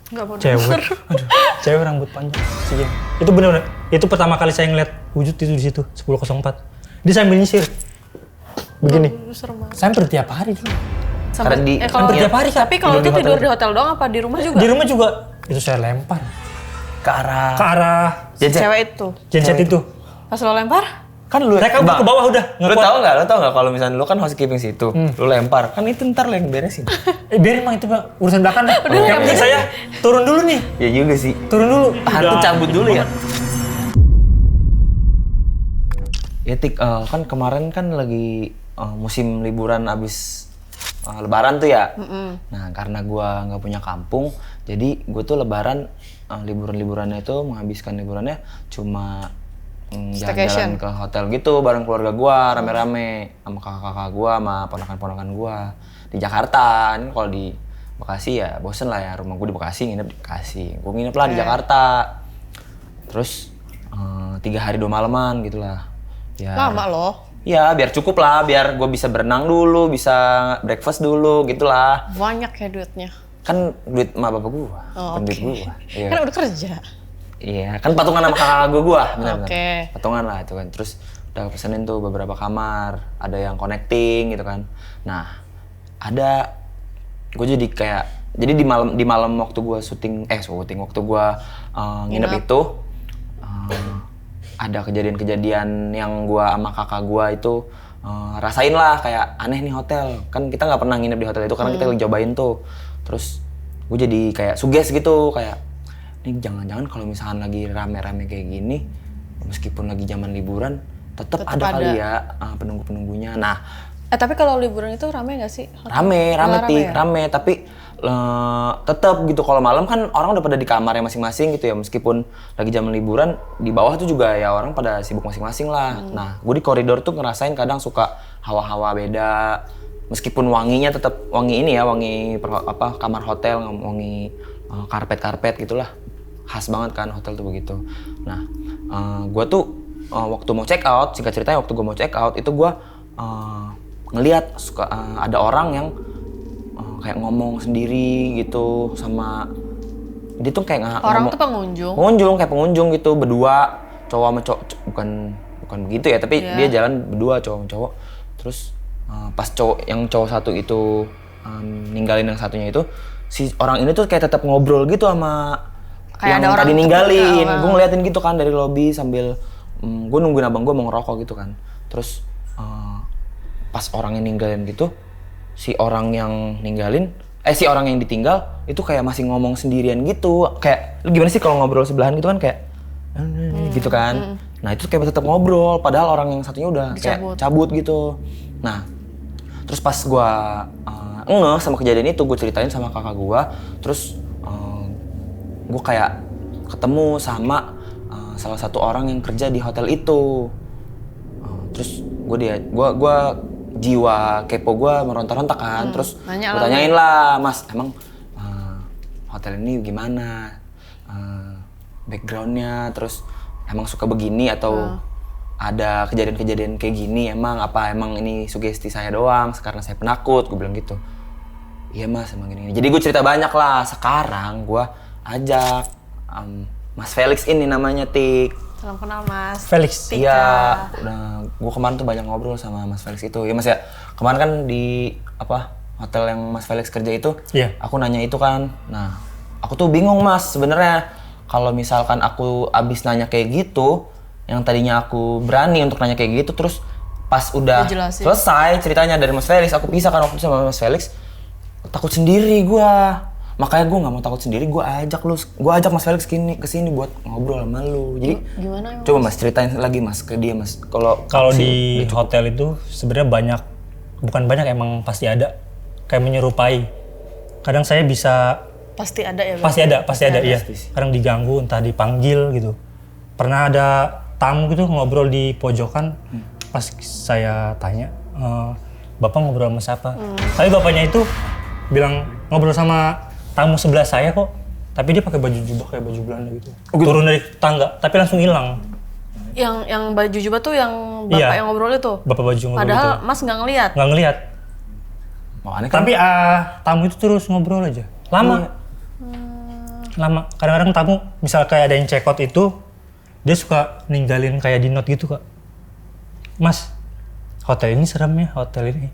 Nggak mau Cewek. denger. Aduh, cewek rambut panjang. Sekian. Itu benar-benar. Itu pertama kali saya ngeliat wujud itu di situ 10.04. Dia sambil nyisir. Begini. Serem banget. Saya hampir tiap hari dulu. Karena di hampir tiap hari, Kak. Tapi kalau itu Tidur di tidur hotel. di hotel doang apa di rumah juga? Di rumah juga itu saya lempar ke arah ke arah genset. Cewek itu. genset itu. Pas lo lempar? Kan lu Saya kabur Bang, ke bawah udah. Lu tahu nggak kalau misalnya lu kan housekeeping situ, lu lempar, kan itu ntar lu yang beresin. Biarin Bang itu Bang, urusan belakang deh. Yang penting saya turun dulu nih. Ya juga sih. Turun dulu. Hantu Udah. cabut dulu ya. Ya Tik, kan kemarin kan lagi musim liburan abis lebaran tuh ya. Nah karena gua nggak punya kampung, jadi gua tuh lebaran liburan-liburannya itu menghabiskan liburannya cuma jalan-jalan ke hotel gitu bareng keluarga gua rame-rame sama kakak-kakak gua sama ponakan-ponakan gua di Jakarta. Ini kalau di Bekasi ya bosen lah ya, rumah gua di Bekasi, nginep di Bekasi. Gua nginep lah di Jakarta. Terus 3 hari 2 malaman gitulah. Ya, Lama loh. ya biar cukup lah, biar gua bisa berenang dulu, bisa breakfast dulu gitulah. Banyak ya duitnya. Kan duit emak bapak gua, bukan duit gua. Iya. Kan udah kerja. Iya, kan patungan sama kakak gua, benar-benar. Oke. Patungan lah itu kan. Terus udah pesenin tuh beberapa kamar, ada yang connecting gitu kan. Nah, ada gue jadi kayak di malam waktu gua syuting waktu gua nginep itu ada kejadian-kejadian yang gua sama kakak gua itu rasain lah kayak aneh nih hotel. Kan kita nggak pernah nginep di hotel itu karena kita lagi cobain tuh. Terus gue jadi kayak suges gitu kayak ini jangan-jangan kalau misalkan lagi rame-rame kayak gini, meskipun lagi zaman liburan, tetap ada kali ya penunggu-penunggunya. Nah, Tapi kalau liburan itu rame nggak sih? rame, ya? tapi tetap gitu kalau malam kan orang udah pada di kamarnya masing-masing gitu ya, meskipun lagi zaman liburan di bawah tuh juga ya orang pada sibuk masing-masing lah. Nah, gue di koridor tuh ngerasain kadang suka hawa-hawa beda, meskipun wanginya tetap wangi ini ya, wangi kamar hotel, wangi karpet gitulah. Khas banget kan hotel tuh begitu. Nah, gue tuh waktu mau check out, singkat ceritanya waktu gue mau check out itu gue ngelihat ada orang yang kayak ngomong sendiri gitu sama dia tuh kayak Orang tuh pengunjung. kayak pengunjung gitu berdua, cowok sama cowok, bukan begitu ya, tapi dia jalan berdua cowok sama cowok. Terus pas cowok satu itu ninggalin yang satunya itu, si orang ini tuh kayak tetap ngobrol gitu sama Kayak yang ada orang tadi ninggalin. tetep, Gue ngeliatin gitu kan dari lobi sambil gue nungguin abang gue mau ngerokok gitu kan. Terus pas orang yang ninggalin gitu, si orang yang ditinggal itu kayak masih ngomong sendirian gitu. Kayak lu gimana sih kalau ngobrol sebelahan gitu kan kayak gitu kan. Nah itu kayak tetap ngobrol padahal orang yang satunya udah kayak cabut gitu. Nah terus pas gue ngeh sama kejadian itu, gue ceritain sama kakak gue. Terus gue kayak ketemu sama salah satu orang yang kerja di hotel itu. Terus gue jiwa kepo gue meronta-ronta kan. Terus gue tanyain lah, Mas emang hotel ini gimana backgroundnya, terus emang suka begini atau ada kejadian-kejadian kayak gini, emang ini sugesti saya doang karena saya penakut, gue bilang gitu. Iya Mas emang gini. Jadi gue cerita banyak lah. Sekarang gue ajak Mas Felix ini namanya Tik. Salam kenal Mas. Felix. Iya, gue kemarin tuh banyak ngobrol sama Mas Felix itu. Ya Mas ya, kemarin kan di hotel yang Mas Felix kerja itu, aku nanya itu kan. Nah, aku tuh bingung Mas sebenarnya kalau misalkan aku abis nanya kayak gitu, yang tadinya aku berani untuk nanya kayak gitu, terus pas udah selesai ceritanya dari Mas Felix, aku pisah kan waktu itu sama Mas Felix, takut sendiri gue. Makanya gue nggak mau takut sendiri, gue ajak Mas Felix kesini buat ngobrol sama lu. Jadi gimana? Coba Mas ceritain lagi Mas ke dia Mas. Kalau di hotel itu sebenarnya bukan banyak emang pasti ada kayak menyerupai. Kadang saya bisa Pasti ada ya? Pasti ada iya. Kadang diganggu, entah dipanggil gitu. Pernah ada tamu gitu ngobrol di pojokan, pas saya tanya, Bapak ngobrol sama siapa? Tapi bapaknya itu bilang ngobrol sama tamu sebelah saya kok, tapi dia pakai baju jubah kayak baju Belanda gitu. Turun dari tangga, tapi langsung hilang. Yang baju jubah tuh yang bapak yang ngobrol itu? Bapak baju ngobrol Padahal itu. Mas nggak ngelihat? Nggak ngelihat. Kan? Tapi tamu itu terus ngobrol aja, lama. lama. Kadang-kadang tamu misal kayak ada yang check out itu, dia suka ninggalin kayak di note gitu Kak. Mas, hotel ini serem ya, hotel ini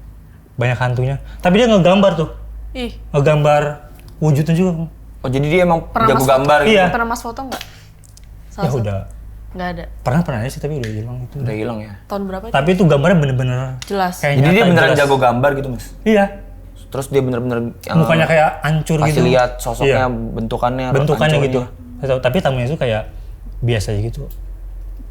banyak hantunya. Tapi dia ngegambar tuh, Ih, ngegambar wujudnya juga. Oh jadi dia emang Pernah jago Mas gambar gitu? Iya. pernah Mas foto nggak? Ya udah, Nggak ada. pernah aja sih tapi udah hilang itu. Udah hilang ya? Tahun berapa itu? Tapi itu gambarnya bener-bener Jelas. kayak Jadi dia nyata, beneran jelas. jago gambar gitu Mas? Iya, Terus dia bener-bener mukanya kayak hancur kasih gitu. lihat sosoknya, Iya. bentukannya Bentukannya hancurnya. gitu. Tapi tamunya itu kayak biasa aja gitu.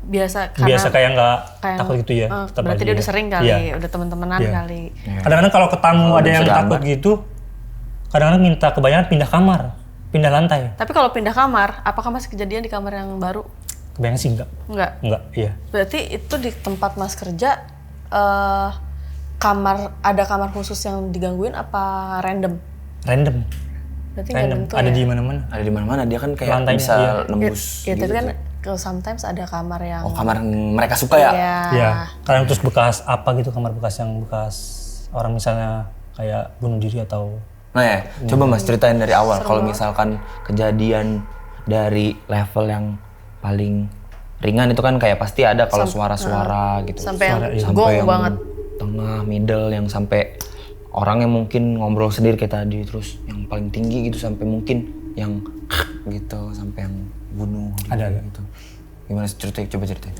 Biasa karena Biasa kayak nggak kayak- takut gitu ya. Tetap berarti aja dia ya. udah sering kali, Iya. udah teman-temanan Iya. kali. Kadang-kadang kalau ketemu Kalau ada bisa yang gambar. takut gitu, kadang-kadang minta kebanyakan pindah kamar, pindah lantai. Tapi kalau pindah kamar, apakah masih kejadian di kamar yang baru? Kebanyakan sih enggak. Enggak. Iya. Berarti itu di tempat Mas kerja ada kamar khusus yang digangguin apa random? Random. Berarti nggak Random. nentu Ada ya? di mana-mana. Ada di mana-mana dia kan kayak Lantainya, bisa iya. nembus. Ya, tapi gitu. kan kalau sometimes ada kamar yang Oh kamar yang mereka suka ya? Iya. Iya. Kadang terus bekas apa gitu, kamar bekas yang bekas orang misalnya kayak bunuh diri atau Nah ya, coba Mas ceritain dari awal. Kalau misalkan kejadian dari level yang paling ringan itu kan kayak pasti ada kalau suara-suara gitu. sampai yang Sampai gong yang banget. tengah, middle, yang sampai orang yang mungkin ngobrol sendiri kayak tadi, terus yang paling tinggi gitu sampai mungkin yang gitu sampai yang bunuh Ada. gitu. Gimana sih ceritain? Coba ceritain.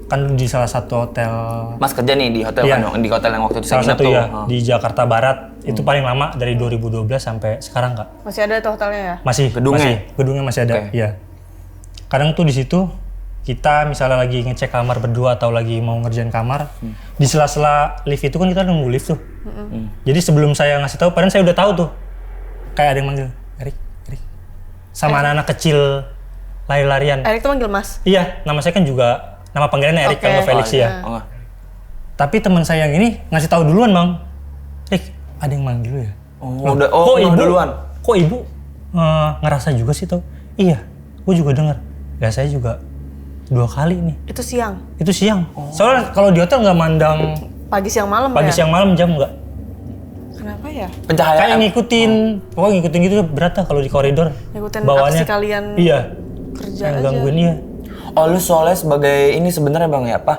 kan di salah satu hotel, Mas kerja nih di hotel Iya. kan, di hotel yang waktu itu salah saya satu nginep ya tuh. di Jakarta Barat itu paling lama dari 2012 sampai sekarang Kak. Masih ada tuh hotelnya ya? Masih Gedungnya? gedungnya masih ada. Oke. Iya. Kadang tuh di situ kita misalnya lagi ngecek kamar berdua atau lagi mau ngerjain kamar, di sela-sela lift itu kan kita nunggu lift tuh. Jadi sebelum saya ngasih tahu, padahal saya udah tahu tuh. Kayak ada yang manggil, Erik. Sama anak-anak kecil lari-larian. Erik tuh manggil Mas. Iya, nama saya kan juga nama panggilannya Erik, Oke. kalau Felix Oh, iya. ya. Oh, enggak. Tapi teman saya yang ini ngasih tahu duluan, Bang. Rik, ada yang manggil lu ya? Oh, udah oh, duluan. Kok ibu ngerasa juga sih tau? Iya, gue juga dengar. Ya saya juga 2 kali nih. Itu siang. Itu siang. Soalnya kalau di hotel nggak mandang Pagi siang malam pagi ya? siang malam jam nggak. Kenapa ya? Kayak Pencahayaan. ngikutin, pokoknya ngikutin gitu berat lah kalau di koridor. Ngikutin Bawaannya. aksi kalian Iya. kerja Yang aja. gangguin iya. Oh lu soalnya sebagai ini sebenarnya Bang ya apa?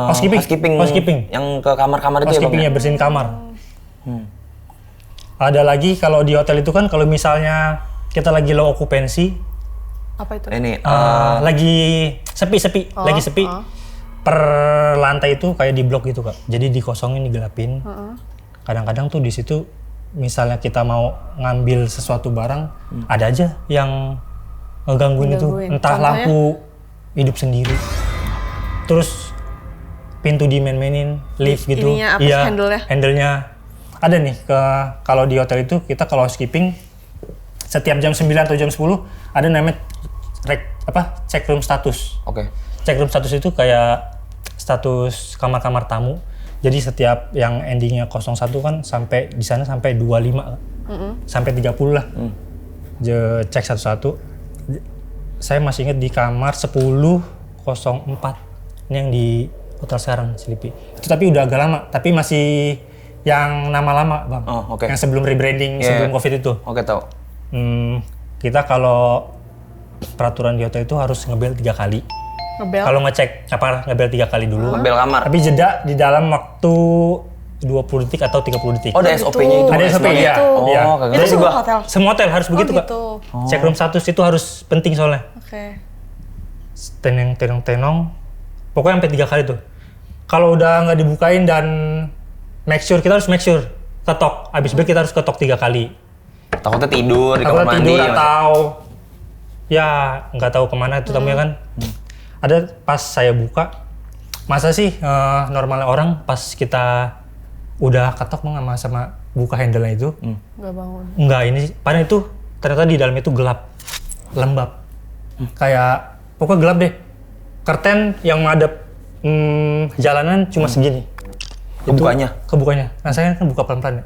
Housekeeping. Housekeeping. Yang ke kamar-kamar itu ya Bang. Housekeeping ya, bersihin kamar. Ada lagi kalau di hotel itu kan kalau misalnya kita lagi low occupancy, Apa itu? Ini lagi sepi, lagi sepi. Per lantai itu kayak di blok gitu Kak. Jadi dikosongin, digelapin. Kadang-kadang tuh di situ misalnya kita mau ngambil sesuatu barang, ada aja yang ngegangguin itu. Ngegangguin. Entah Contohnya? lampu hidup sendiri. Terus pintu dimain-mainin, lift gitu. Ininya apa sih, handle-nya? Handle-nya. Ada nih kalau di hotel itu kita kalau housekeeping setiap jam 9 atau jam 10 ada namanya check room status. Oke. Check room status itu kayak status kamar-kamar tamu. Jadi setiap yang endingnya 01 kan sampai di sana sampai 25 sampai 30 lah. Cek satu-satu. Saya masih ingat di kamar 1004. Ini yang di hotel sekarang Sleepy. Itu tapi udah agak lama, tapi masih yang nama-lama, Bang. Oh, oke. Yang sebelum rebranding, Yeah. sebelum Covid itu. Oke, tahu. Kita kalau peraturan di hotel itu harus ngebel 3 kali. Ngebel. Kalau ngecek ngebel 3 kali dulu. Bel kamar. Tapi jeda di dalam waktu 20 detik atau 30 detik. Oh, ada SOP-nya itu. Ada SOP semuanya. ya. Oh, Iya. kagak Itu tahu sih semua gua. hotel. Semua hotel harus begitu, Kak. Gitu. Check room status itu harus penting soalnya. Oke. Tenong. Pokoknya sampai 3 kali tuh. Kalau udah nggak dibukain dan kita harus make sure ketok. Abis break kita harus ketok 3 kali. Takutnya tidur di kamar Takutnya mandi. tidur atau ya nggak tahu kemana itu tamunya kan. Ada pas saya buka, masa sih normalnya orang pas kita udah ketok sama buka handle-nya itu, Nggak bangun. enggak ini padahal itu ternyata di dalam itu gelap, lembab, kayak pokoknya gelap deh. Kerten yang madep jalanan cuma segini. Kebukanya. Nah saya kan buka pelan-pelan ya.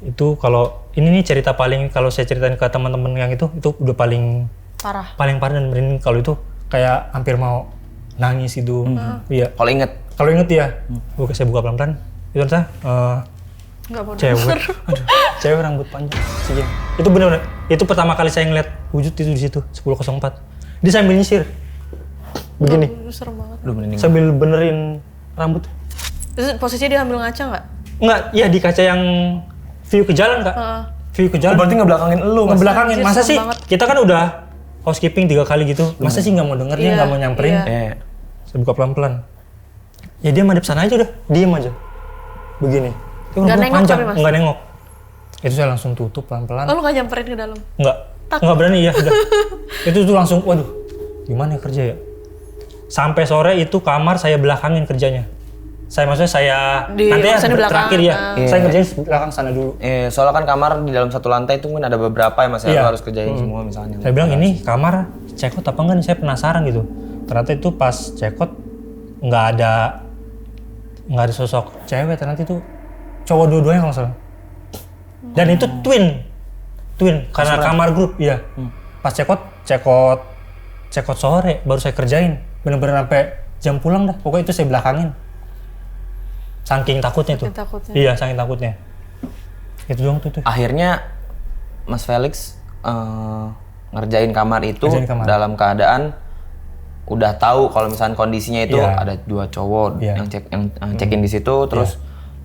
Itu kalau ini nih cerita paling kalau saya ceritain ke teman-teman yang itu udah paling Parah. dan merinding. Kalau itu kayak hampir mau nangis itu. Iya. Kalau inget. Kalau inget ya, saya buka pelan-pelan. Itu ternyata Enggak bodoh. Cewek, aduh, cewek rambut panjang. Sih, itu bener-bener. Itu pertama kali saya ngeliat wujud itu di situ 10.04. Dia sambil nyisir, begini, Serem banget. Lu mending. sambil benerin rambut. Terus posisinya dia ambil ngaca nggak? Enggak, ya di kaca yang view ke jalan kak. View ke jalan. Berarti ngebelakangin lu, Mas. Ngebelakangin. Anjir, Masa serem sih banget. kita kan udah housekeeping 3 kali gitu. Masa sih nggak mau denger dia, Iya, nggak mau nyamperin. iya. Saya buka pelan-pelan. Ya dia madep sana aja udah, diem aja. Begini. Itu Nggak rambutnya nengok panjang, tapi, Mas? nggak nengok. Itu saya langsung tutup pelan-pelan. Lalu nggak nyamperin ke dalam? Nggak berani ya udah. Itu tuh langsung, waduh, gimana ya kerja ya? Sampai sore itu kamar saya belakangin kerjanya. Maksudnya saya nanti ya maksudnya di belakang. terakhir ya. Saya kerjain belakang sana dulu. Soalnya kan kamar di dalam satu lantai itu kan ada beberapa ya Mas, ya, Iya. lu harus kerjain semua misalnya. Saya bilang ini kamar check out apa enggak nih? Saya penasaran gitu. Ternyata itu pas check out nggak ada sosok cewek. Ternyata itu cowok dua-duanya kalau nggak salah. Dan itu twin karena kamar grup ya. Pas check out sore baru saya kerjain. Bener-bener sampai jam pulang dah. Pokoknya itu saya belakangin. Saking takutnya tuh. Saking takutnya. Iya, saking takutnya. Itu doang tuh. Akhirnya Mas Felix ngerjain kamar itu Ngerjain kamar. dalam keadaan udah tahu kalau misalnya kondisinya itu Iya. ada 2 cowok Iya. yang check-in di situ, terus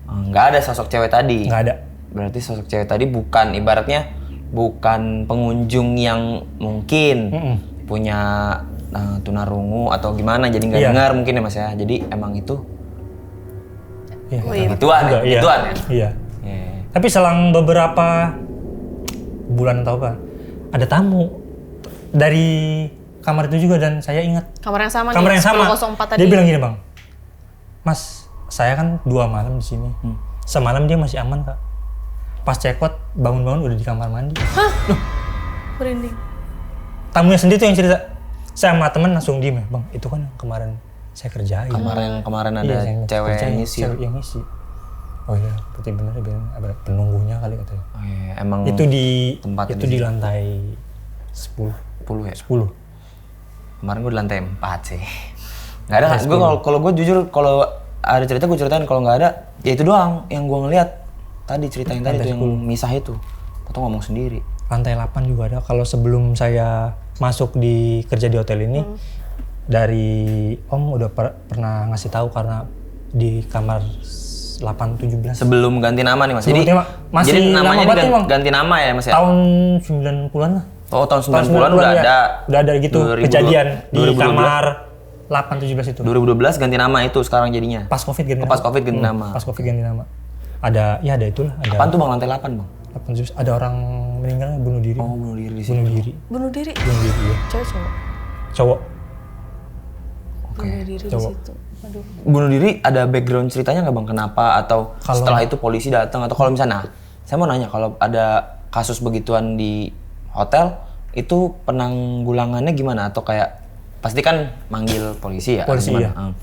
nggak ada sosok cewek tadi. Nggak ada. Berarti sosok cewek tadi bukan ibaratnya bukan pengunjung yang mungkin punya tunarungu atau gimana, jadi nggak Iya. dengar mungkin ya Mas ya. Jadi emang itu Iya. Oh, iya. gituan ya, Iya. gituan ya. Iya. Iya. Tapi selang beberapa bulan atau apa, ada tamu dari kamar itu juga dan saya ingat Kamar yang sama kamar nih, yang sama. 10.04 tadi. Dia bilang gini, Bang, Mas, saya kan 2 malam di sini. Semalam dia masih aman kak. Pas check out bangun-bangun udah di kamar mandi. Merinding. Tamunya sendiri tuh yang cerita. Saya sama temen langsung diem ya, Bang, itu kan yang kemarin saya kerjain. Kamar yang kemarin ada Iya, yang cewek kerjain, yang ngisi. cewek yang ngisi. Oh iya, berarti bener ya, ada penunggunya kali katanya. Oh, iya. Emang Itu di tempatnya itu di di lantai 10. 10 ya. 10. Kemarin gue di lantai 4 sih. Nggak ada. Gue kalau gue jujur kalau ada cerita gue ceritain, kalau nggak ada ya itu doang yang gue ngeliat tadi, cerita yang tadi tuh yang misah itu. Atau ngomong sendiri. Lantai 8 juga ada. Kalau sebelum saya masuk di kerja di hotel ini, dari Om udah pernah ngasih tahu karena di kamar 817 Sebelum ganti nama nih Mas. Sebelum Jadi, ganti nama. Masih jadi lama namanya banget nih, Bang. ganti nama ya Mas ya? tahun 90-an lah. Oh tahun 90-an udah ya. ada. Udah ada gitu 2012 kejadian di 2012. kamar 817 itu. 2012 ganti nama itu sekarang jadinya. Pas Covid ganti nama. Pas Covid ganti nama. Pas Covid ganti nama. Ada itulah, ada Apaan tuh Bang, lantai 8 Bang? 817. Ada orang meninggal bunuh diri. Oh bunuh diri di sini. Bunuh diri. Bunuh diri. Bunuh diri ya. Cewek cowok. Cowok. Bunuh diri di Cowok. situ. Aduh. Bunuh diri ada background ceritanya nggak Bang? Kenapa? Atau setelah itu polisi datang? Atau kalau misalnya, nah, saya mau nanya kalau ada kasus begituan di hotel, itu penanggulangannya gimana? Atau kayak pasti kan manggil polisi ya? Polisi, gimana?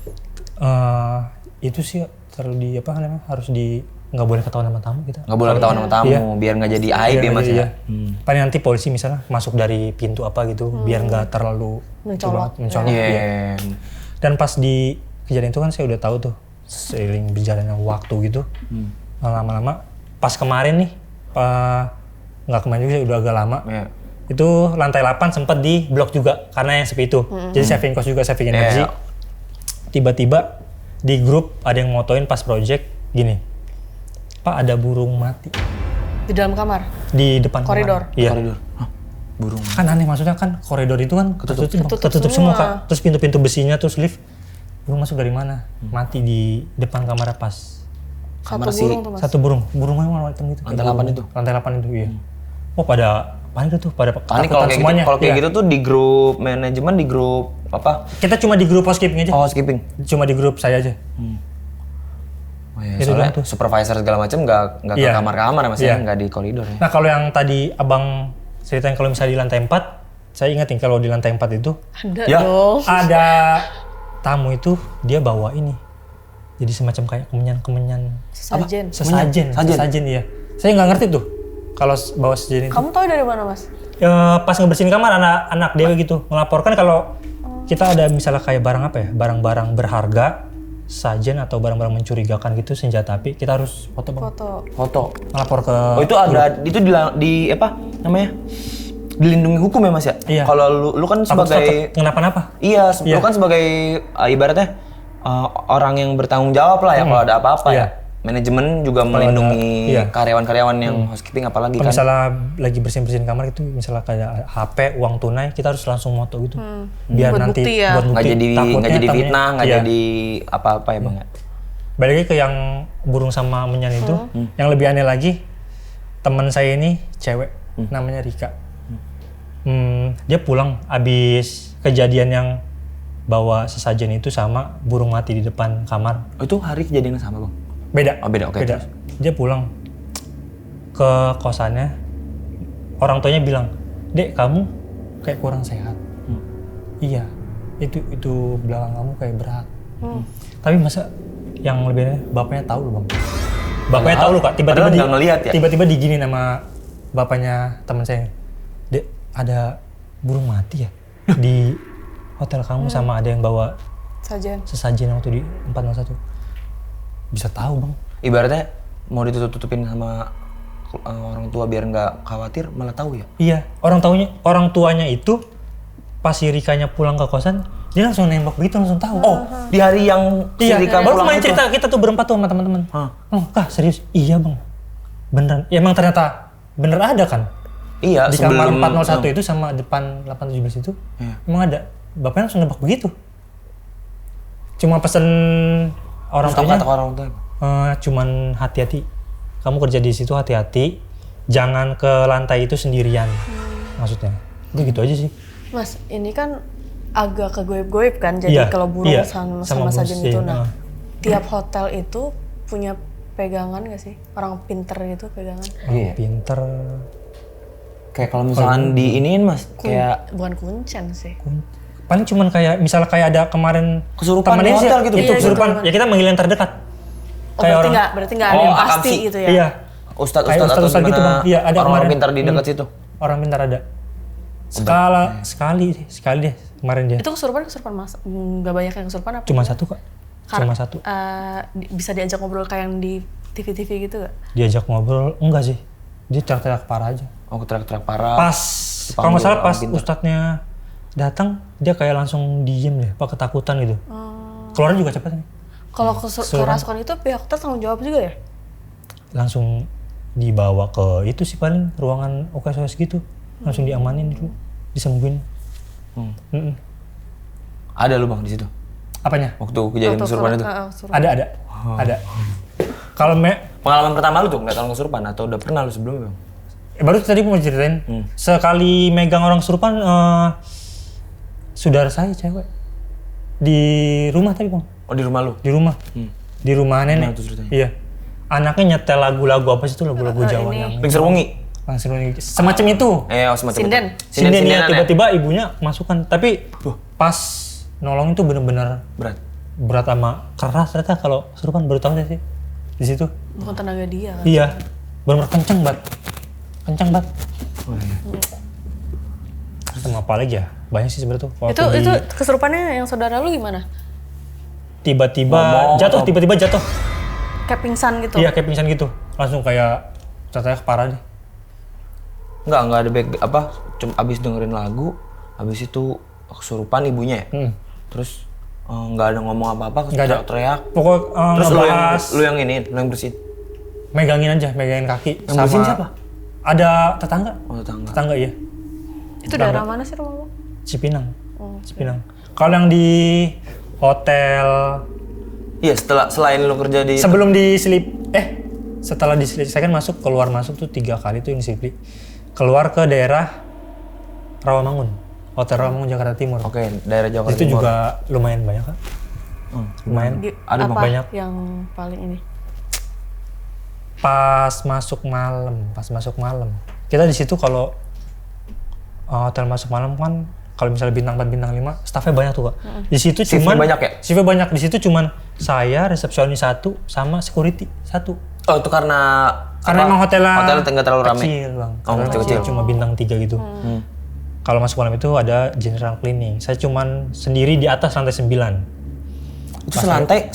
iya. Itu sih terlalu harus nggak boleh ketahuan sama tamu kita. Nggak boleh ketahuan sama tamu, Iya. biar nggak jadi aib ya Mas ya? Iya. Paling nanti polisi misalnya masuk dari pintu apa gitu, biar nggak terlalu Mencolok. mencolok. Iya. Iya. Dan pas di kejadian itu kan saya udah tahu tuh, seiring berjalannya waktu gitu, lama-lama pas kemarin nih, nggak kemarin juga sih, udah agak lama, Iya. itu lantai 8 sempat di blok juga karena yang sepi itu. Jadi saving cost juga, saving energi. Iya. Tiba-tiba di grup ada yang motoin pas project gini, Pak ada burung mati Di dalam kamar. di depan Koridor? kamar. Iya. Koridor. Hah, burung. Kan aneh, maksudnya kan koridor itu kan ketutup Ketutup semua semua. Kak. Terus pintu-pintu besinya, terus lift. Burung masuk dari mana? Mati di depan kamar pas. Kamar Satu si- burung tuh Mas. Satu burungnya warna hitam gitu. Lantai 8 itu? Lantai 8 itu, iya. Oh pada panik tuh, pada Panik ketakutan kalau kayak semuanya. gitu, kalau kayak Iya. gitu tuh di grup manajemen, di grup apa? Kita cuma di grup housekeeping aja. Oh skipping. Cuma di grup saya aja. Oh iya, Itu soalnya doang tuh. supervisor segala macam nggak ke Iya. kamar-kamar ya Mas Iya. ya, nggak di koridor ya. Nah kalau yang tadi abang ceritain kalau misalnya di lantai 4, saya ingetin kalau di lantai 4 itu Ada Ya. dong. ada tamu itu dia bawa ini. Jadi semacam kayak kemenyan Sesajen. sesajen iya. Saya nggak ngerti tuh kalau bawa sesajen itu. Kamu tahu dari mana Mas? Pas ngebersihin kamar anak dewe gitu ngelaporkan kalau kita ada misalnya kayak barang apa ya, barang-barang berharga sajen atau barang-barang mencurigakan gitu, senjata api, kita harus foto bang. Foto. Lapor ke. Oh itu ada itu di apa namanya? Dilindungi hukum ya Mas ya? Iya. Kalau lu kan Takut sebagai kenapa-napa? Iya, lu kan sebagai ibaratnya orang yang bertanggung jawab lah ya kalau ada apa-apa Iya. ya. Manajemen juga melindungi iya. karyawan-karyawan yang housekeeping apalagi Kalau kan. misalnya lagi bersihin kamar gitu, misalnya kayak HP, uang tunai, kita harus langsung moto gitu. Biar Buat nanti bukti ya. buat bukti. Nggak jadi fitnah, nggak iya. jadi apa-apa ya Bang ya. Balik lagi ke yang burung sama menyan itu, yang lebih aneh lagi, teman saya ini cewek, namanya Rika. Dia pulang abis kejadian yang bawa sesajen itu sama burung mati di depan kamar. Oh, itu hari kejadiannya sama Bang? Beda. Oh beda, oke. Beda. Dia pulang ke kosannya, orang tuanya bilang, "Dek, kamu kayak kurang sehat." Iya, itu belakang kamu kayak berat. Tapi masa yang lebih aneh, bapaknya tahu loh bang. Bapaknya tahu loh kak, tiba-tiba nggak ngelihat ya? tiba-tiba digini nama bapaknya teman saya. "Dek, ada burung mati ya di hotel kamu sama ada yang bawa Sajen. sesajen waktu di 401." Bisa tahu bang. Ibaratnya mau ditutup-tutupin sama orang tua biar nggak khawatir malah tahu ya? Iya, orang tuanya itu pas si Rikanya pulang ke kosan, dia langsung nembak begitu, langsung tahu. Oh, di hari yang si iya, Rika baru pulang kemarin itu? cerita kita tuh berempat tuh sama teman-teman. Oh, kah serius? Iya bang, beneran. Ya emang ternyata bener ada kan? Iya, Di kamar 401 itu sama depan 817 itu, emang ada. Bapaknya langsung nembak begitu. Cuma pesen orang Terus tuanya, kata orang tua cuman hati-hati. Kamu kerja di situ hati-hati, jangan ke lantai itu sendirian. Maksudnya, itu gitu aja sih. Mas, ini kan agak kegoib-goib kan, jadi Iya, kalau burung iya, sama sama sajen burung, itu. iya. Nah, tiap hotel itu punya pegangan gak sih? Orang pinter gitu pegangan. Iya. Pinter. kayak kalau misalkan diiniin Mas, kayak Bukan kuncen sih. Paling cuman kayak misalnya kayak ada kemarin Kesurupan temen di Indonesia, hotel gitu. itu Iya, kesurupan. gitu. Ya kita manggil yang terdekat. Oh, berarti nggak ada Oh, yang pasti akamsi. gitu ya? Iya. ustadz Kayak atau ustadz gitu, gimana Bang. Iya, ada orang-orang kemarin. pintar di dekat situ. Orang pintar ada. Sekali deh kemarin dia. Itu kesurupan mas, nggak banyak yang kesurupan apa? Cuma satu kak. Cuma satu. Bisa diajak ngobrol kayak yang di TV-TV gitu gak? Diajak ngobrol enggak sih. Dia teriak-teriak parah aja. Oh, teriak-teriak parah. Pas kalau nggak salah orang pas pintar. ustadznya datang dia kayak langsung diem deh, apa ketakutan gitu. Keluarnya juga cepet nih. Kalau kerasukan itu pihak hotel tanggung jawab juga ya? Langsung dibawa ke itu sih paling ruangan UKSOS gitu. Langsung diamanin dulu, disembuhin. Ada lu Bang di situ. Apanya? Waktu kejadian kesurupan itu. Ada. Kalau Pengalaman pertama lu tuh nggak tahu kesurupan atau udah pernah lu sebelumnya Bang? baru tadi mau ceritain. Sekali megang orang kesurupan saudara saya cewek di rumah tadi Bang. Oh, di rumah lu? Di rumah. Di rumah nenek. Gimana tuh ceritanya? Iya. Anaknya nyetel lagu-lagu apa sih itu lagu-lagu Jawa yang Pingser Wengi? langsung semacam itu. Semacam Sinden. itu. Sinden ya, Sindenan tiba-tiba ibunya masukkan. Tapi pas nolong itu bener-bener berat sama keras ternyata kalau kesurupan baru tahu deh sih di situ. Bukan tenaga dia kan? Iya. Bener-bener kenceng banget. Oh, iya. Sama apa lagi ya? Banyak sih sebenarnya tuh. Waktu Itu kesurupannya yang saudara lu gimana? tiba-tiba jatuh, Kayak pingsan gitu? Iya, kayak pingsan gitu. Langsung kayak teriak parah deh. Nggak ada cuma abis dengerin lagu, abis itu kesurupan ibunya ya? Terus nggak ada ngomong apa-apa, Nggak ada. teriak. Pokok Terus ngebahas, lu yang bersihin? megangin kaki. Yang bersihin siapa? Ada tetangga. Oh, tetangga. Tetangga iya. Itu daerah mana sih rumah lu? Cipinang. Cipinang. Kalau yang di hotel Iya, selain lu kerja di... sebelum setelah diselip, saya kan keluar masuk tuh 3 kali tuh yang diselip. Keluar ke daerah Rawamangun. Hotel Rawamangun Jakarta Timur. Oke, daerah Jakarta Itu Timur. juga lumayan banyak kan? Lumayan. Ada apa banyak. yang paling ini? Pas masuk malam. Kita di situ kalau hotel masuk malam kan kalau misalnya bintang 4, bintang 5, staffnya banyak tuh Kak. Di situ Shiftnya banyak ya? Shiftnya banyak. Di situ cuman saya, resepsionis 1 sama security 1. Oh, itu karena Emang hotelnya nggak terlalu ramai. kecil Bang. Oh, Karena kecil. cuma bintang 3 gitu. Kalau masuk malam itu ada general cleaning. Saya cuman sendiri di atas lantai 9. Itu selantai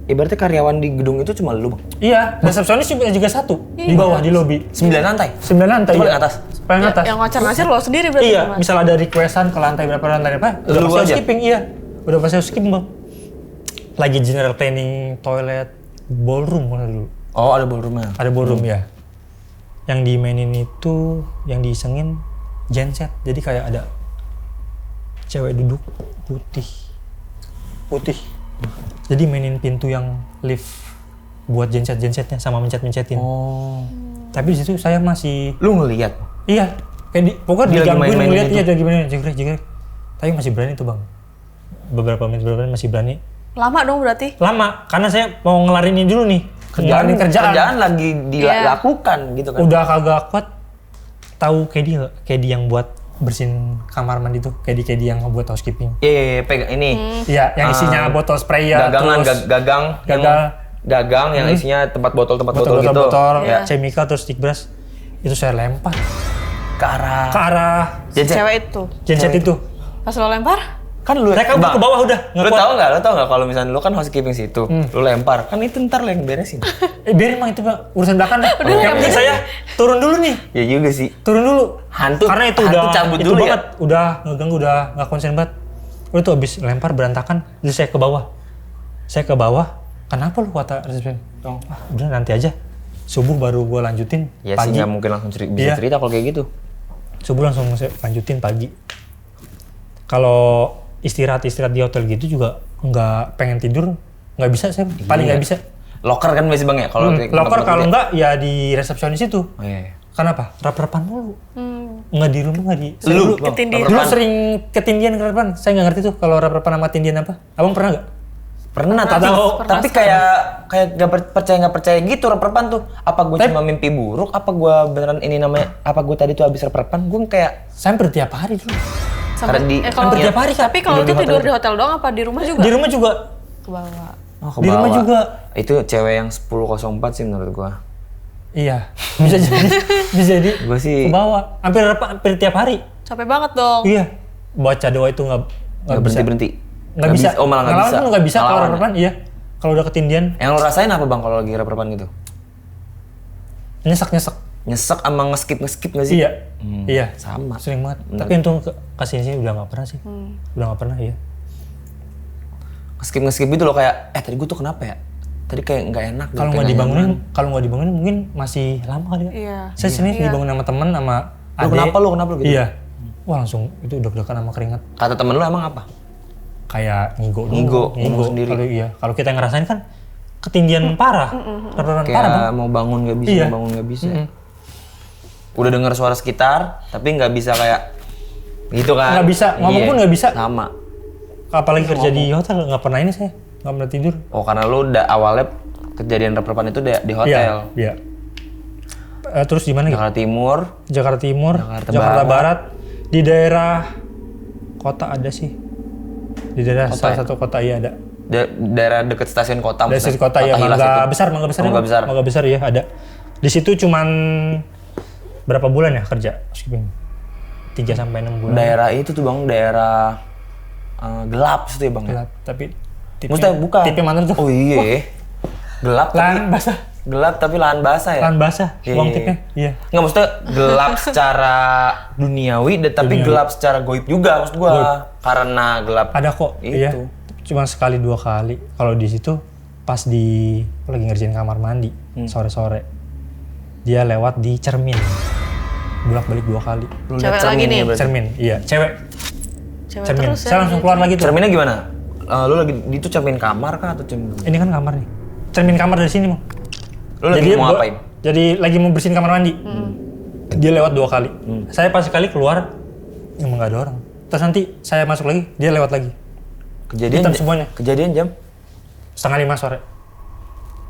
ibaratnya karyawan di gedung itu cuma lu, Bang? Iya, resepsionis juga satu di bawah di lobi. 9 lantai? 9 lantai. Itu paling iya. atas? Paling atas. Yang ngacar-ngacar lo sendiri berarti. Iya, Mas? misal ada requestan ke lantai berapa, udah Lu pasti aja? housekeeping, iya. Udah pasti housekeeping, Bang. Lagi general cleaning toilet, ballroom mana dulu. Oh, ada ballroom-nya. Ada ballroom ya. Yang dimainin itu, yang diisengin genset. Jadi kayak ada cewek duduk putih. Jadi mainin pintu yang lift buat gensetnya sama mencet-mencetin. Oh. Tapi di situ saya masih Lu ngelihat? iya, kayak pokoknya Dia lagi digangguin main-main ngeliat gitu. dia lagi main jegrek. Tapi masih berani tuh, Bang. Beberapa menit masih berani. Lama dong berarti. Lama, karena saya mau ngelarin ini dulu nih. Ngelarin kerjaan. lagi dilakukan gitu kan. Udah kagak kuat. Tahu Kedi nggak? Kedi yang buat bersihin kamar mandi tuh. Kedi yang buat housekeeping. Iya, pegang ini. Iya, yang isinya botol spray ya. Gagangan, terus gagang yang isinya tempat botol gitu. botol, Ya. chemical terus stick brush. Itu saya lempar Ke arah ke arah genset. Cewek itu. genset itu. Pas lo lempar, Kan lu Saya kabur Bang, ke bawah udah. Lu tahu nggak kalau misalnya lu kan housekeeping situ, lu lempar, kan itu ntar lu yang beresin. Biarin Bang itu, Bang. Urusan belakang deh. Yang penting saya turun dulu nih. Ya juga sih. Turun dulu. Hantu- Karena itu hantu udah cabut itu dulu ya? banget. Udah ngeganggu, udah nggak konsen banget. Udah tuh abis lempar berantakan, terus saya ke bawah. Kenapa lu kata resepsionis? Udah nanti aja. Subuh baru gua lanjutin Ya sih pagi. nggak mungkin langsung bisa Iya. cerita kalau kayak gitu. Subuh langsung saya lanjutin pagi. Kalau istirahat di hotel gitu juga nggak pengen tidur, nggak bisa saya. Paling nggak bisa. Loker kan masih Bang ya kalau kayak Loker tempat kalau gitu ya? nggak ya di resepsionis itu. Oh, iya. Kenapa? Rap-rapan mulu. Nggak di rumah, nggak di... Lu, dulu, Bang, ketindihan. dulu sering ketindian rap-rapan. Saya nggak ngerti tuh kalau rap-rapan sama ketindian apa. Abang pernah nggak? Pernah Atau- tapi kayak nggak percaya gitu rep-repan tuh. Apa gue cuma mimpi buruk? Apa gue beneran ini namanya? Apa gue tadi tuh habis rep-repan? Gue kayak Saya hampir tiap hari dulu. Karena di- kalau hampir tiap hari, Kak. tapi kalau Tidur itu di tidur hotel. di hotel doang apa di rumah juga? Di rumah juga. Ke bawah. ke Di rumah bawah. juga. Itu cewek yang 1004 sih menurut gue. Iya. Bisa jadi. Bisa jadi. Gua sih- Ke bawah. Hampir tiap hari. Capek banget dong. Iya. Baca doa itu nggak Nggak bisa. berhenti. Nggak bisa. Oh malah nggak Ngelawan bisa. tuh nggak bisa kalau Ngelawan. rap-rapan. Iya. Kalau udah ketindian, Yang lo rasain apa Bang kalau lagi rep-repan gitu? nyesek. Nyesek sama ngeskip nggak sih? Iya. Iya. Sama. Sering banget. Tapi untung kesini udah nggak pernah sih. Udah nggak pernah, iya. Ngeskip gitu loh kayak tadi gue tuh kenapa ya? Tadi kayak nggak enak. Kalau nggak dibangunin mungkin masih lama kali ya. Iya. Saya sini dibangun sama temen sama Lu kenapa lu gitu? Iya. Wah langsung itu deg-degan sama keringat. Kata temen lu emang apa? Kayak ngigo Ngigo, ngomong sendiri. Kalau iya, kalau kita yang ngerasain kan ketinggian parah. Rep-repan parah, Bang. Kayak mau bangun nggak bisa, Iya. mau bangun nggak bisa. Udah dengar suara sekitar, tapi nggak bisa kayak gitu kan? Nggak bisa, ngomong Iya, pun nggak bisa. Sama. Apalagi kerja di hotel nggak pernah ini saya. Nggak pernah tidur. Oh karena lu udah awalnya kejadian rep-repan itu di hotel. Iya. Terus di mana gitu? Jakarta Timur. Jakarta Timur, Jakarta Jakarta Barat. Barat, di daerah kota ada sih. Di daerah salah satu kota iya ada. Daerah deket stasiun kota. Dari maksudnya. sisi kota ya, Hilas Mangga itu. Besar, Mangga Besar. ya ada. Di situ cuman berapa bulan ya kerja? Housekeeping? 3 sampai 6 bulan. Daerah itu tuh Bang, daerah gelap situ ya Bang. Ya? Gelap, tapi Maksudnya bukan. tipnya mana tuh? Oh iya. Gelap Lahan tapi basah. gelap tapi lahan basah ya. Lahan basah, Iya, uang iya. tipnya. Iya. Nggak maksudnya gelap secara duniawi, tapi gelap secara goib juga maksud gua. Karena gelap. Ada kok, Itu. iya. Cuma sekali 2 kali. Kalau di situ pas di aku lagi ngerjain kamar mandi sore-sore. Dia lewat di cermin. Bolak-balik 2 kali. Lu Cewek liat lagi cerminnya nih. berarti. Cermin, iya, cewek. Cewek Cermin. terus Saya ya. langsung keluar lagi tuh. Cerminnya gimana? Lu lagi itu cermin kamar kah atau cermin? Ini kan kamar nih. Cermin kamar dari sini, Mau. Lu lagi mau ngapain? Jadi lagi mau bersihin kamar mandi. Dia lewat 2 kali. Saya pas sekali keluar, emang nggak ada orang. Terus nanti saya masuk lagi, dia lewat lagi. Kejadian Hitam semuanya. Kejadian jam? 4:30 sore.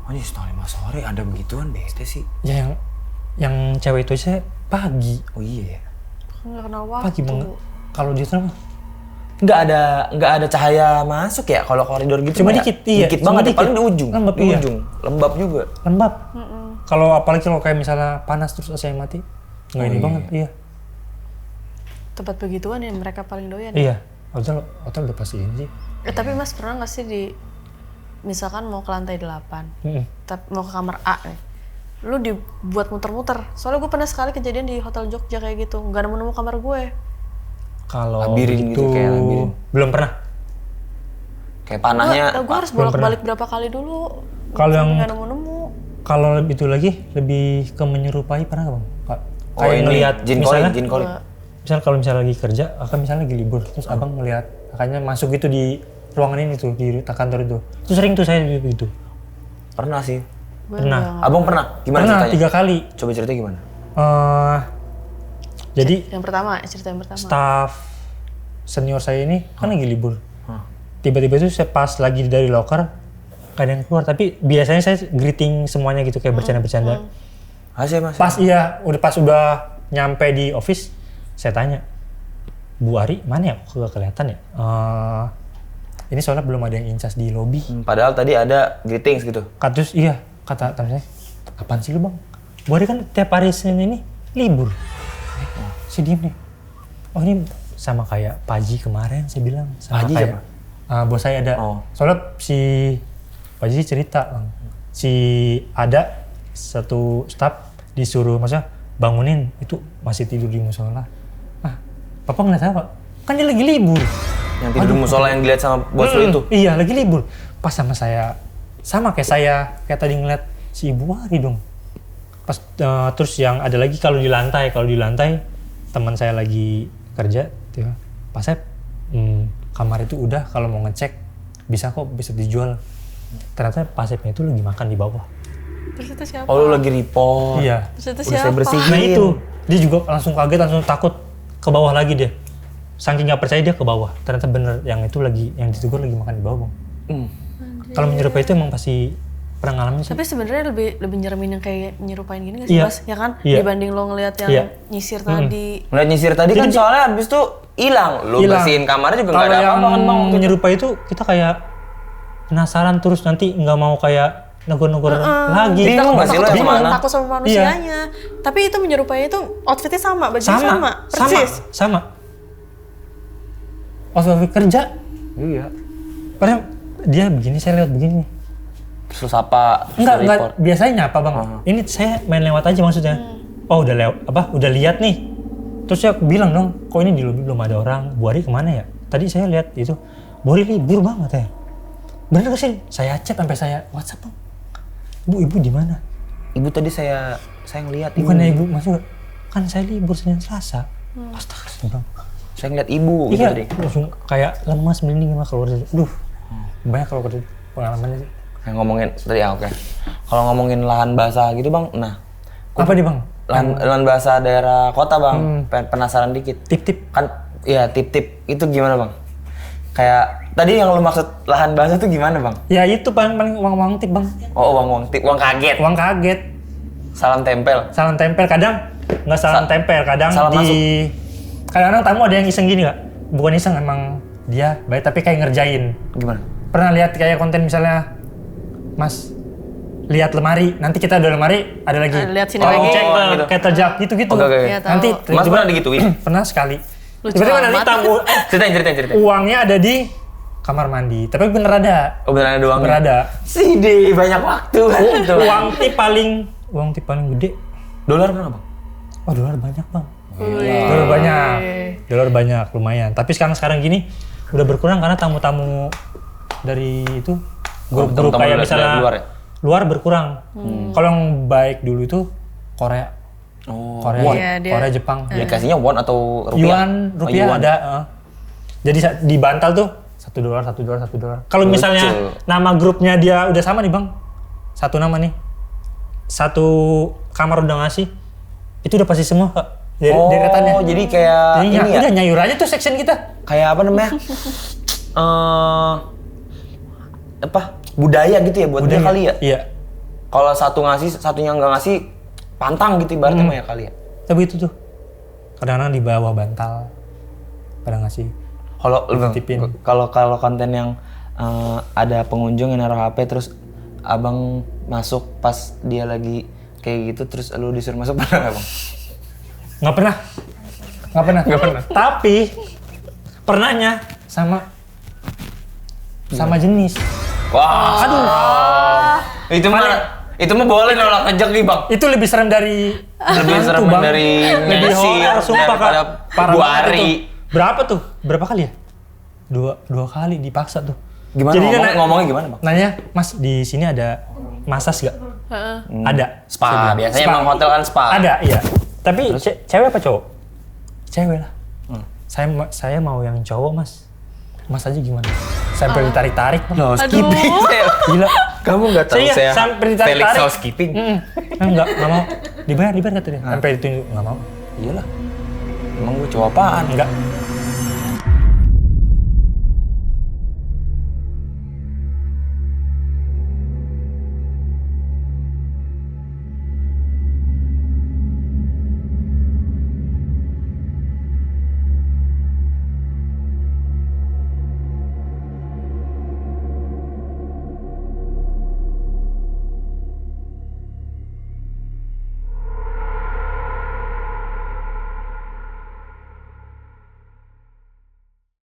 Oh iya, 5 sore ada begituan bete sih. Ya yang cewek itu saya pagi. Oh iya. Nggak kenal waktu. Pagi banget. Kalau dia tuh Nggak ada cahaya masuk ya kalau koridor gitu. Cuma mah ya? dikit, iya. Dikit Cuma banget, dikit. paling di ujung. Lembab, di iya. ujung. Lembab juga. lembab. Kalau apalagi kalau kayak misalnya panas terus AC mati, nggak ini banget. Iya. Tempat begituan yang mereka paling doyan. Iya. Hotel udah pasti ini sih. Tapi Mas pernah nggak sih misalkan mau ke lantai 8, tapi mau ke kamar A nih, lu dibuat muter-muter. Soalnya gue pernah sekali kejadian di Hotel Jogja kayak gitu, nggak nemu kamar gue. Kalau Labirin gitu, gitu, kayak labirin. belum pernah. Kayak panahnya. Gue harus bolak-balik berapa kali dulu. Kalau yang nggak nemu-nemu. Kalau itu lagi lebih ke menyerupai pernah nggak bang? Oh, Kayak ini ngelihat jin misalnya, calling. misal kalau misalnya lagi kerja, akan misalnya lagi libur, terus abang melihat akannya masuk gitu di ruangan ini tuh di kantor itu. Itu sering tuh saya gitu. Pernah sih. Pernah. Abang pernah? Gimana Pernah ceritanya? 3 kali. Coba ceritanya gimana? Jadi cerita yang pertama. staff senior saya ini kan lagi libur. Tiba-tiba itu saya pas lagi dari loker, gak ada yang keluar. Tapi biasanya saya greeting semuanya gitu kayak bercanda-bercanda. Masih. Pas udah nyampe di office, saya tanya, Bu Ari mana ya? Kok gak kelihatan ya? Ini soalnya belum ada yang incas di lobby. Padahal tadi ada greetings gitu. Kata teman saya, kapan sih lu bang? Bu Ari kan tiap hari Senin ini libur. Si diem nih. Oh ini sama kayak Paji kemarin saya bilang. Sama Paji kayak, siapa? bos saya ada. Soalnya si Paji cerita, bang. Si ada satu staf disuruh maksudnya bangunin itu masih tidur di musola. Papa ngeliat apa? Kan dia lagi libur. Yang tidur di musola yang dilihat sama bos lu itu? Iya, lagi libur. Pas sama saya, sama kayak saya, kayak tadi ngeliat si Ibu Ari dong. Pas terus yang ada lagi kalau di lantai teman saya lagi kerja, tuh, pas saya kamar itu udah kalau mau ngecek bisa dijual. Ternyata pasifnya itu lagi makan di bawah. Terus itu siapa? Oh lu lagi report? Iya. Terus itu Udah saya siapa? bersihin. Nah itu, dia juga langsung kaget, langsung takut ke bawah lagi dia. Saking nggak percaya dia ke bawah. Ternyata bener yang itu lagi, yang ditegur lagi makan di bawah, Bang. Kalau menyerupai itu emang pasti pernah ngalamin sih. Tapi sebenarnya lebih nyeremin yang kayak nyerupain gini nggak sih, Iya. Mas? Ya kan? Iya. Dibanding lo ngelihat yang Iya. nyisir tadi. Ngeliat nyisir tadi kan soalnya abis itu hilang. Lu bersihin kamarnya juga nggak ada Kalau apa-apa kan bang? yang menyerupai itu kita kayak penasaran terus nanti nggak mau kayak negur-negur lagi. Bingung nggak sih lo yang mana? Takut sama manusianya. Tapi itu menyerupai itu outfitnya sama, bajunya sama. Persis. Sama. Outfit kerja. Iya. Padahal dia begini, saya lewat begini. Terus apa? Enggak, biasanya nyapa bang. Ini saya main lewat aja maksudnya. Oh udah udah lihat nih. Terus saya bilang dong, kok ini di lobi belum ada orang. Bu Ari kemana ya? Tadi saya lihat itu, Bu Ari libur banget ya. Bener gak sih? Saya chat sampai saya WhatsApp bang. Ibu di mana? Ibu tadi saya ngeliat. Bukannya ibu maksudnya kan saya libur Senin Selasa. Astaga bang. Saya ngeliat ibu gitu Iya, tadi. langsung kayak lemas merinding sama keluar. Duh, banyak kalau pengalamannya sih. Kayak ngomongin tadi ya oke. Kalau ngomongin lahan basah gitu bang, nah. Apa nih bang? Lahan basah daerah kota bang, penasaran dikit. Tip-tip. Kan, iya tip-tip itu gimana bang? Kayak tadi yang lu maksud lahan basah tuh gimana bang? Ya itu paling uang tip bang. Oh uang tip, uang kaget. Uang kaget. Salam tempel. Salam tempel kadang nggak salam tempel, kadang salam kadang-kadang tamu ada yang iseng gini nggak? Bukan iseng, emang dia baik tapi kayak ngerjain. Gimana? Pernah lihat kayak konten misalnya, Mas lihat lemari, nanti kita ada lemari, ada lagi. Lihat sini lagi. Cek gitu. kayak terjak gitu-gitu. Oke. Iya, tahu. Nanti Mas pernah digituin? pernah sekali. Lucu Tiba-tiba nanti amat. tamu Ceritain. uangnya ada di kamar mandi, tapi bener ada. Oh beneran ada uangnya? Bener ada. Sidi, banyak waktu kan itu. Uang tip paling gede. Dolar berapa bang? Oh dolar banyak bang. Dolar banyak lumayan. Tapi sekarang gini udah berkurang karena tamu-tamu dari itu grup-grup kayak misalnya luar berkurang. Kalau yang baik dulu itu Korea. Korea, Jepang. Dikasihnya won atau rupiah? Rupiah ada. Jadi di bantal tuh $1. Kalau misalnya nama grupnya dia udah sama nih bang, satu nama nih, satu kamar udah ngasih, itu udah pasti semua Kak. Deretannya. Jadi kayak ini ya? Udah nyayur aja tuh section kita. Kayak apa namanya? Budaya gitu ya buat dia kali ya? Iya. Kalau satu ngasih, satunya nggak ngasih, pantang gitu ibaratnya mah ya kali ya? Tapi itu tuh, kadang-kadang di bawah bantal, pada ngasih. Kalau konten yang ada pengunjung yang naruh HP terus abang masuk pas dia lagi kayak gitu terus lu disuruh masuk pernah nggak bang? Nggak pernah. Tapi pernahnya sama sama jenis. Wah. Aduh. Itu mah boleh nolak ngejek nih bang. Itu lebih serem dari Lebih serem Bang. dari lebih Messi horor, sumpah Kak. daripada Parah Bu banget Ari. itu. Berapa tuh? Berapa kali ya? Dua kali dipaksa tuh. Gimana Jadi ngomongnya gimana bang? Nanya, Mas di sini ada masas gak? Ada. Saya Spa, bilang, biasanya spa. emang hotel kan spa. Ada, iya. Tapi cewek apa cowok? Cewek lah. Saya mau yang cowok mas. Mas aja gimana? Sampai ditarik-tarik. Loh, Aduh. skipping. Gila. Kamu nggak tahu saya sampai Felix ditarik-tarik. housekeeping. Enggak mau. Dibayar kata dia. Sampai ditunjuk, nggak mau. Iyalah. Emang gue cowok apaan? Enggak.